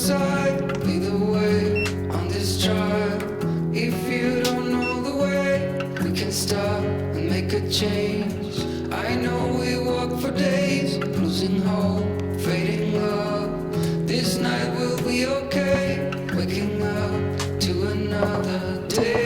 side, lead the way on this drive. If you don't know the way, we can stop and make a change. I know we walk for days, losing hope, fading love. This night will be okay, waking up to another day.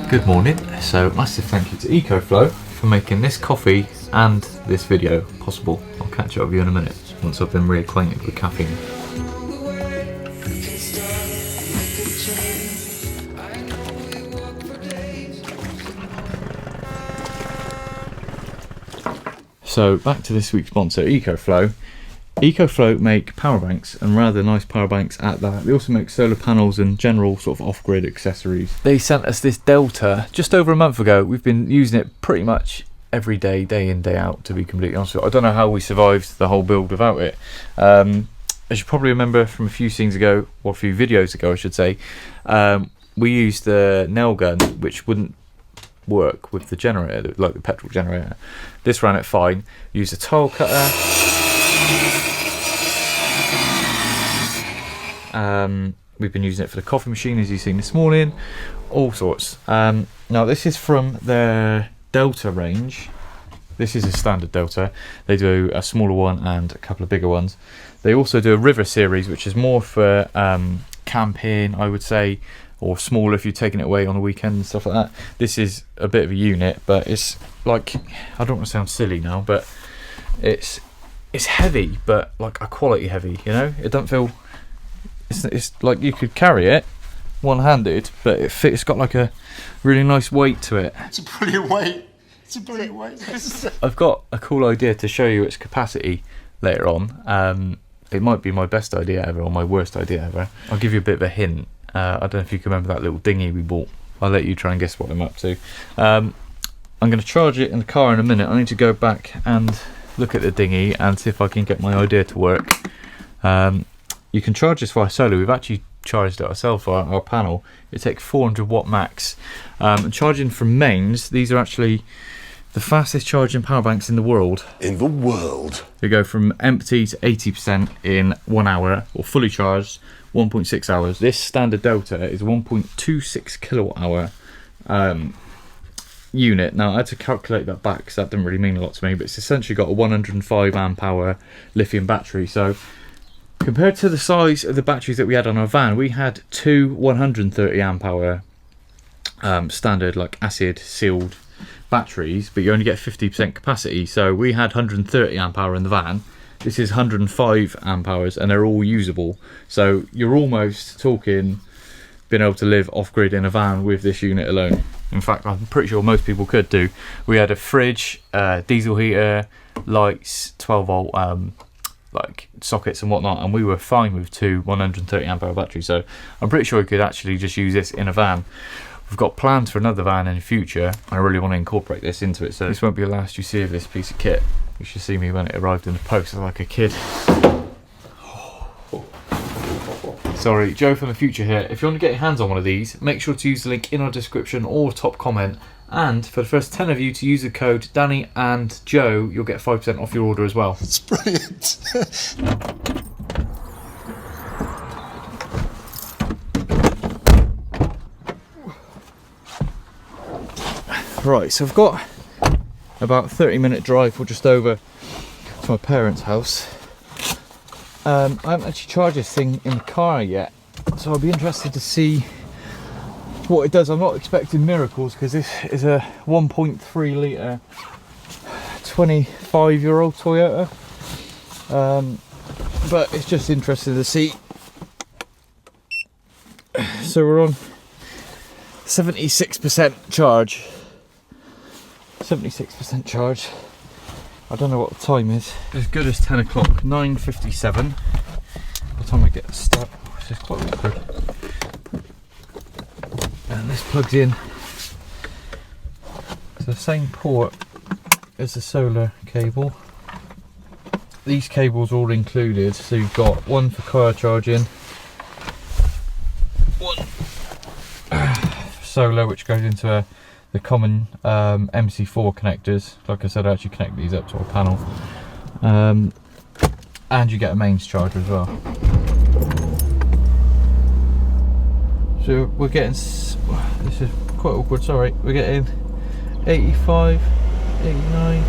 Good morning. So massive thank you to EcoFlow for making this coffee and this video possible. I'll catch up with you in a minute once I've been reacquainted with caffeine. So back to this week's sponsor, EcoFlow. EcoFlow make power banks, and rather nice power banks at that. They also make solar panels and general sort of off-grid accessories. They sent us this Delta just over a month ago. We've been using it pretty much every day, day in, day out, to be completely honest with you. I don't know how we survived the whole build without it. As you probably remember from a few scenes ago, or a few videos ago I should say, we used the nail gun, which wouldn't work with the generator, like the petrol generator. This ran it fine. Used a tile cutter. We've been using it for the coffee machine, as you've seen this morning, all sorts. Now this is from their Delta range. This is a standard Delta. They do a smaller one and a couple of bigger ones. They also do a River series, which is more for camping, I would say, or smaller if you're taking it away on the weekend and stuff like that. This is a bit of a unit, but it's like, I don't want to sound silly now, but it's heavy, but like a quality heavy, you know? It don't feel, it's like you could carry it one-handed, but it's got like a really nice weight to it. It's a brilliant weight. It's a brilliant weight. I've got a cool idea to show you its capacity later on. It might be my best idea ever or my worst idea ever. I'll give you a bit of a hint. I don't know if you can remember that little dinghy we bought. I'll let you try and guess what I'm up to. I'm going to charge it in the car in a minute. I need to go back and look at the dinghy and see if I can get my idea to work. You can charge this via solar. We've actually charged it ourselves for our panel. It takes 400 watt max. Charging from mains, these are actually the fastest charging power banks in the world. In the world? They go from empty to 80% in 1 hour, or fully charged 1.6 hours. This standard Delta is 1.26 kilowatt hour unit. Now I had to calculate that back because that didn't really mean a lot to me, but it's essentially got a 105 amp hour lithium battery. So compared to the size of the batteries that we had on our van, we had two 130 amp hour standard like acid sealed batteries, but you only get 50% capacity. So we had 130 amp hour in the van. This is 105 amp hours, and they're all usable. So you're almost talking being able to live off-grid in a van with this unit alone. In fact, I'm pretty sure most people could do. We had a fridge, diesel heater, lights, 12 volt like sockets and whatnot, and we were fine with two 130 amp hour batteries. So I'm pretty sure we could actually just use this in a van. We've got plans for another van in the future, and I really want to incorporate this into it. So this won't be the last you see of this piece of kit. You should see me when it arrived in the post like a kid. Sorry, Joe from the future here. If you want to get your hands on one of these, make sure to use the link in our description or top comment. And for the first 10 of you to use the code Danni and Joe, you'll get 5% off your order as well. It's brilliant. Right, so I've got about a 30-minute drive or just over to my parents' house. I haven't actually charged this thing in the car yet, so I'll be interested to see what it does. I'm not expecting miracles because this is a 1.3 litre 25-year-old Toyota, but it's just interesting to see so we're on 76% charge. 76% charge. I don't know what the time is. As good as 10 o'clock, 9:57. By the time I get stuck, this is quite awkward. And this plugs in to the same port as the solar cable. These cables are all included, so you've got one for car charging, one for solar, which goes into the common MC4 connectors. Like I said, I actually connect these up to a panel, and you get a mains charger as well. So we're getting, this is quite awkward, sorry, we're getting 85, 89,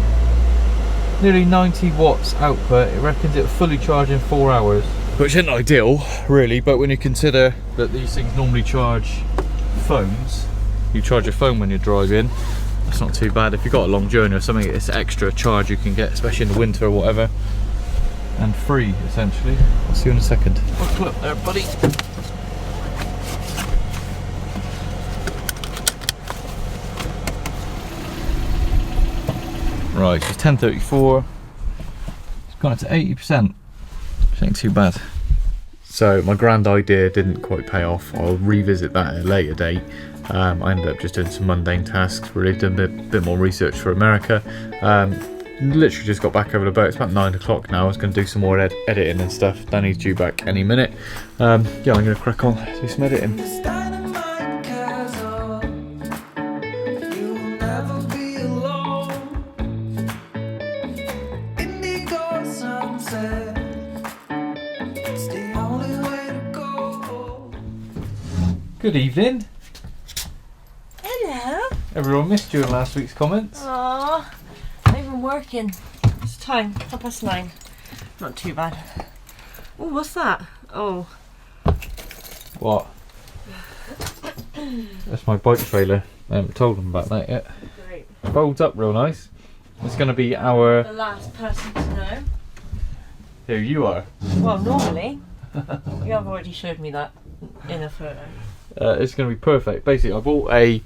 nearly 90 watts output. It reckons it'll fully charge in 4 hours, which isn't ideal really, but when you consider that these things normally charge phones, you charge your phone when you're driving, that's not too bad. If you've got a long journey or something, it's extra charge you can get, especially in the winter or whatever, and free essentially. I'll see you in a second. Buckle up there, buddy. Right, so it's 10:34. It's gone up to 80%. Which ain't too bad. So my grand idea didn't quite pay off. I'll revisit that at a later date. I ended up just doing some mundane tasks. Really done a bit more research for America. Literally just got back over the boat. It's about 9 o'clock now. I was going to do some more editing and stuff. Danni's due back any minute. Yeah, I'm going to crack on, do some editing. Good evening. Hello. Everyone missed you in last week's comments. Aww, not even working. It's time, 9:30. Not too bad. Oh, what's that? Oh. What? That's my bike trailer. I haven't told them about that yet. Great. Folds up real nice. It's going to be our... The last person to know. Who you are. Well, normally. You have already showed me that in a photo. It's going to be perfect. Basically, I bought a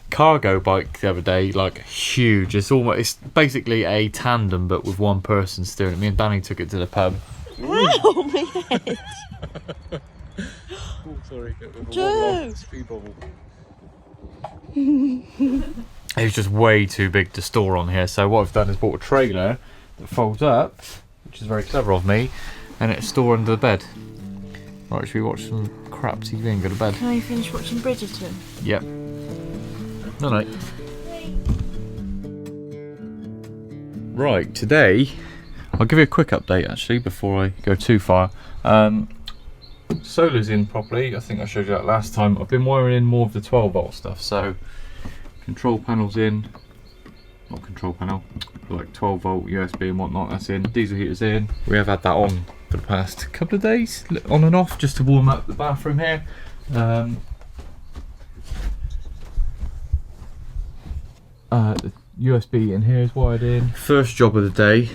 cargo bike the other day, like huge. It's basically a tandem, but with one person steering it. Me and Danni took it to the pub. Ow, my head! Oh, sorry. Joe! Speed bubble. It was just way too big to store on here, so what I've done is bought a trailer that folds up, which is very clever of me, and it's stored under the bed. Right, should we watch some crap TV and go to bed? Can you finish watching Bridgerton? Yep. No, no. Right, today, I'll give you a quick update actually before I go too far. Solar's in properly. I think I showed you that last time. I've been wiring in more of the 12 volt stuff, so control panel's in. Not control panel, like 12 volt USB and whatnot, that's in. Diesel heater's in. We have had that on for the past couple of days, on and off, just to warm up the bathroom here. The USB in here is wired in. First job of the day,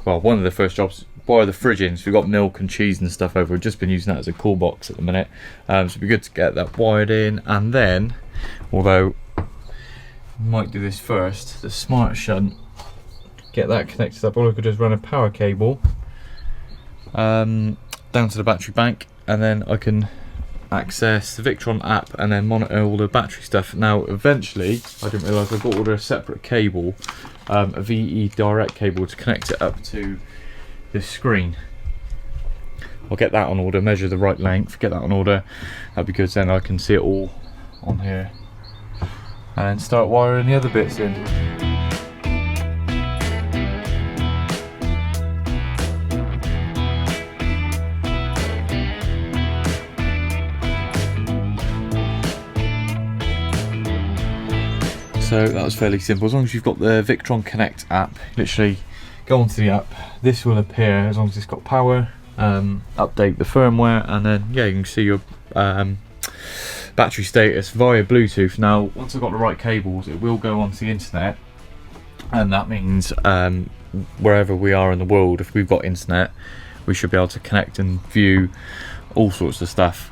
well, one of the first jobs, wire the fridge in. So we've got milk and cheese and stuff over. We've just been using that as a cool box at the minute. So it'd be good to get that wired in, and then, although I might do this first, the Smart Shunt, get that connected up. Or I could just run a power cable down to the battery bank, and then I can access the Victron app and then monitor all the battery stuff. Now eventually, I didn't realise I got to order a separate cable, a VE direct cable to connect it up to this screen. I'll get that on order, measure the right length, get that on order, because then I can see it all on here and start wiring the other bits in. So that was fairly simple. As long as you've got the Victron Connect app, literally go onto the app, this will appear as long as it's got power, update the firmware, and then yeah, you can see your battery status via Bluetooth. Now once I've got the right cables, it will go onto the internet, and that means wherever we are in the world, if we've got internet, we should be able to connect and view all sorts of stuff.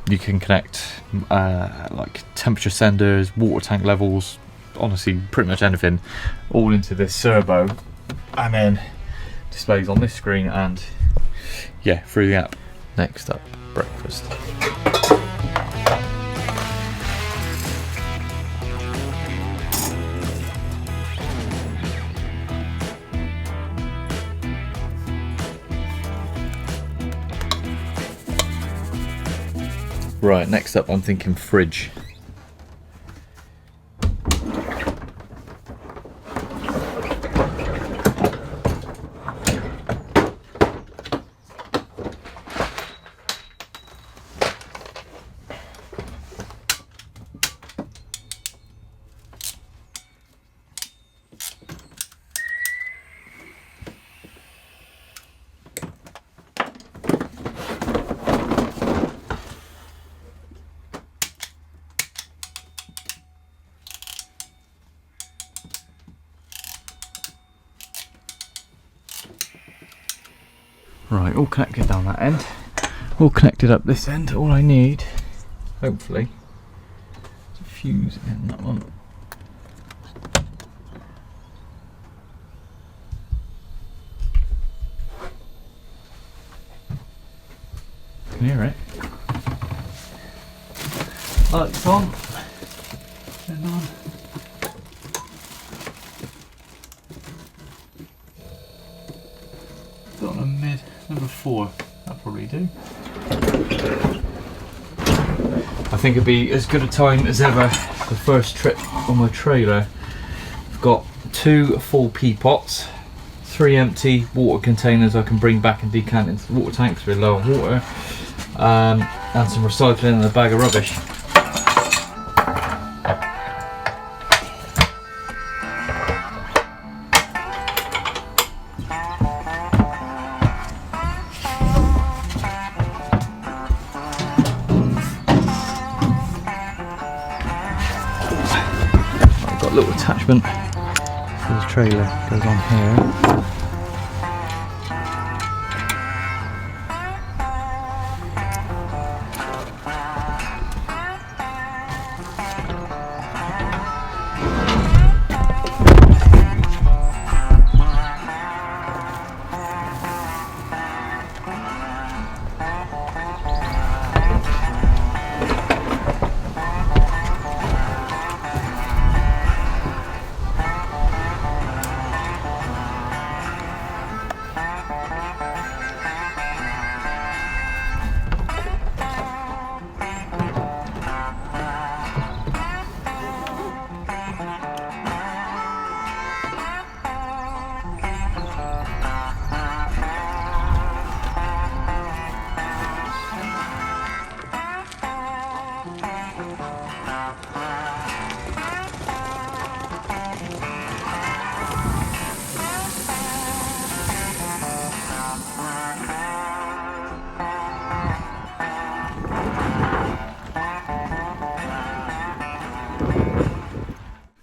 You can connect like temperature senders, water tank levels, honestly pretty much anything, all into this servo, and then displays on this screen and yeah, through the app. Next up, breakfast. Right, next up I'm thinking fridge. Right, all connected down that end, all connected up this end. All I need, hopefully, is a fuse in that one. Can you hear it? Lights on, and on. Got a mid number 4, that'll probably do. I think it'd be as good a time as ever. The first trip on my trailer. I've got 2 full pea pots, 3 empty water containers I can bring back and decant into the water tanks with low on water, and some recycling and a bag of rubbish. Little attachment for the trailer goes on here.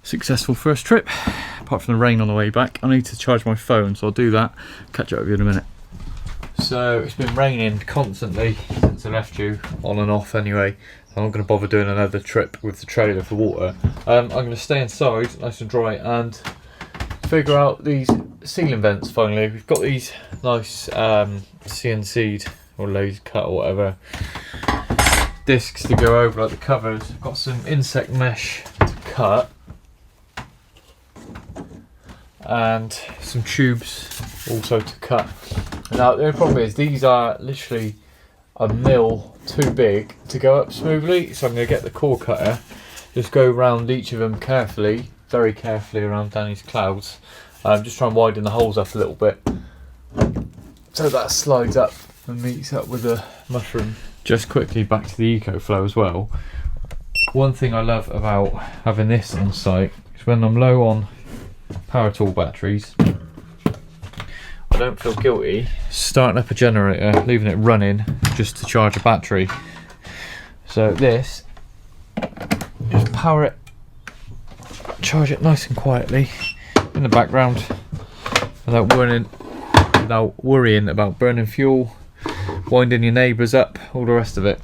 Successful first trip, apart from the rain on the way back. I need to charge my phone, so I'll do that. Catch up with you in a minute. So it's been raining constantly since I left you, on and off anyway. I'm not going to bother doing another trip with the trailer for water. I'm going to stay inside, nice and dry, and figure out these ceiling vents finally. We've got these nice CNC'd or laser cut or whatever discs to go over like the covers. I've got some insect mesh to cut and some tubes also to cut. Now the only problem is these are literally a mil too big to go up smoothly, so I'm going to get the core cutter, just go around each of them carefully, very carefully around Danny's clouds, just try and widen the holes up a little bit so that slides up and meets up with the mushroom. Just quickly back to the EcoFlow as well. One thing I love about having this on site is when I'm low on power tool batteries, I don't feel guilty starting up a generator, leaving it running just to charge a battery. So this, just power it, charge it nice and quietly in the background without worrying about burning fuel, winding your neighbours up, all the rest of it.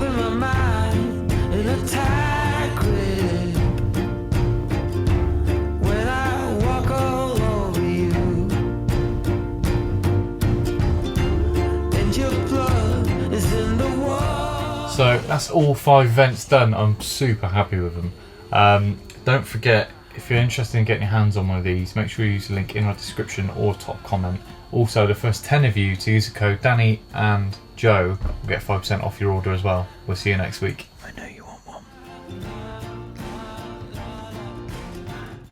in my mind in a tight grip when I walk all over you, and your blood is in the water. So that's all 5 vents done. I'm super happy with them. Don't forget, if you're interested in getting your hands on one of these, make sure you use the link in our description or top comment. Also, the first 10 of you to use the code Danni and Joe will get 5% off your order as well. We'll see you next week.